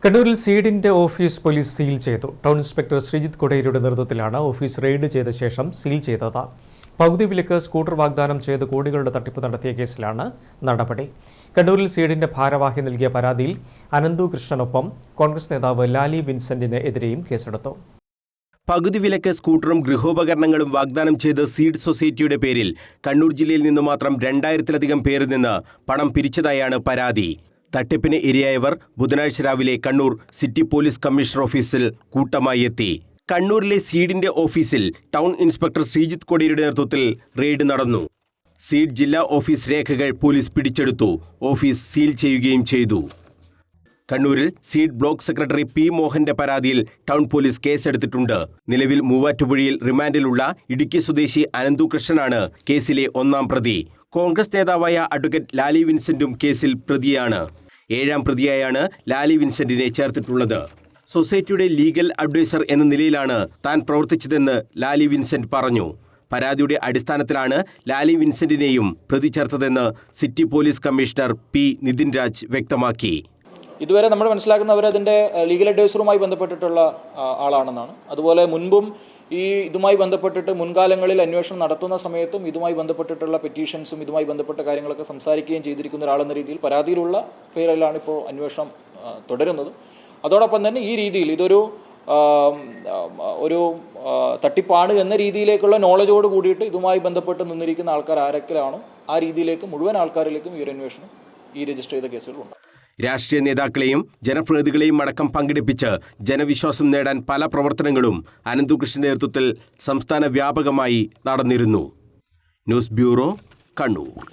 കണ്ണൂരിൽ സീഡിന്റെ office police seal ചെയ്തു. Town inspector Sreejith കൊടേരിയുടെ നേതൃത്വത്തിലാണ് ഓഫീസ് റെയ്ഡ് ചെയ്ത ശേഷം സീൽ ചെയ്തത്. പകുതി വിലക്ക് സ്കൂട്ടർ വാഗ്ദാനം ചെയ്ത് കോടികളുടെ തട്ടിപ്പ് നടത്തിയ കേസിലാണ് നടപടി. കണ്ണൂരിൽ സീഡിന്റെ ഭാരവാഹി നൽകിയ പരാതിയിൽ അനന്തു കൃഷ്ണനൊപ്പം കോൺഗ്രസ് നേതാവ് ലാലി വിൻസെന്റിന് എതിരെയും കേസെടുത്തു. പകുതി വിലക്ക് സ്കൂട്ടറും ഗൃഹോപകരണങ്ങളും വാഗ്ദാനം ചെയ്ത് സീഡ് സൊസൈറ്റിയുടെ പേരിൽ കണ്ണൂർ ജില്ലയിൽ നിന്ന് മാത്രം 2000-ലധികം പേരിൽ നിന്ന് പണം പിരിച്ചതായാണ് പരാതി. തട്ടിപ്പിന് ഇരയായവർ ബുധനാഴ്ച രാവിലെ കണ്ണൂർ സിറ്റി പോലീസ് കമ്മീഷണർ ഓഫീസിൽ കൂട്ടമായി എത്തി. കണ്ണൂരിലെ സീഡിന്റെ ഓഫീസിൽ ടൗൺ ഇൻസ്പെക്ടർ ശ്രീജിത്ത് കൊടേരിയുടെ നേതൃത്വത്തിൽ റെയ്ഡ് നടന്നു. സീഡ് ജില്ലാ ഓഫീസ് രേഖകൾ പോലീസ് പിടിച്ചെടുത്തു. ഓഫീസ് സീൽ ചെയ്യുകയും ചെയ്തു. കണ്ണൂരിൽ സീഡ് ബ്ലോക്ക് സെക്രട്ടറി പി മോഹന്റെ പരാതിയിൽ ടൗൺ പോലീസ് കേസെടുത്തിട്ടുണ്ട്. നിലവിൽ മൂവാറ്റുപുഴയിൽ റിമാൻഡിലുള്ള ഇടുക്കി സ്വദേശി അനന്തു കൃഷ്ണനാണ് കേസിലെ ഒന്നാം പ്രതി. കോൺഗ്രസ് നേതാവായ അഡ്വക്കേറ്റ് ലാലി വിൻസെന്റും കേസിൽ പ്രതിയാണ്. 7ാം പ്രതിയായാണ് ലാലി വിൻസെന്റിനെ ചേർത്തിട്ടുള്ളത്. സൊസൈറ്റിയുടെ ലീഗൽ അഡ്വൈസർ എന്ന നിലയിലാണ് താൻ പ്രവർത്തിച്ചതെന്ന് ലാലി വിൻസെന്റ് പറഞ്ഞു. പരാതിയുടെ അടിസ്ഥാനത്തിലാണ് ലാലി വിൻസെന്റിനെയും പ്രതി ചേർത്തതെന്ന് city police commissioner P Nithin Raj വ്യക്തമാക്കി. ഇതുവരെ നമ്മൾ മനസ്സിലാക്കുന്നവർ അതിൻ്റെ ലീഗൽ അഡ്വൈസറുമായി ബന്ധപ്പെട്ടിട്ടുള്ള ആളാണെന്നാണ്. അതുപോലെ മുൻപും ഇതുമായി ബന്ധപ്പെട്ടിട്ട് മുൻകാലങ്ങളിൽ അന്വേഷണം നടത്തുന്ന സമയത്തും ഇതുമായി ബന്ധപ്പെട്ടിട്ടുള്ള പെറ്റീഷൻസും ഇതുമായി ബന്ധപ്പെട്ട കാര്യങ്ങളൊക്കെ സംസാരിക്കുകയും ചെയ്തിരിക്കുന്ന ഒരാളെന്ന രീതിയിൽ പരാതിയിലുള്ള പേരിലാണ് ഇപ്പോൾ അന്വേഷണം തുടരുന്നത്. അതോടൊപ്പം തന്നെ ഈ രീതിയിൽ ഇതൊരു തട്ടിപ്പാണ് എന്ന രീതിയിലേക്കുള്ള നോളജോട് കൂടിയിട്ട് ഇതുമായി ബന്ധപ്പെട്ട് നിന്നിരിക്കുന്ന ആൾക്കാർ ആരൊക്കെയാണോ ആ രീതിയിലേക്ക് മുഴുവൻ ആൾക്കാരിലേക്കും ഈ ഒരു അന്വേഷണം ഈ രജിസ്റ്റർ ചെയ്ത കേസുകളുണ്ട്. രാഷ്ട്രീയ നേതാക്കളെയും ജനപ്രതിനിധികളെയും അടക്കം പങ്കെടുപ്പിച്ച് ജനവിശ്വാസം നേടാൻ പല പ്രവർത്തനങ്ങളും അനന്തുകൃഷ്ണന്റെ നേതൃത്വത്തിൽ സംസ്ഥാന വ്യാപകമായി നടന്നിരുന്നു. News bureau, Kannur.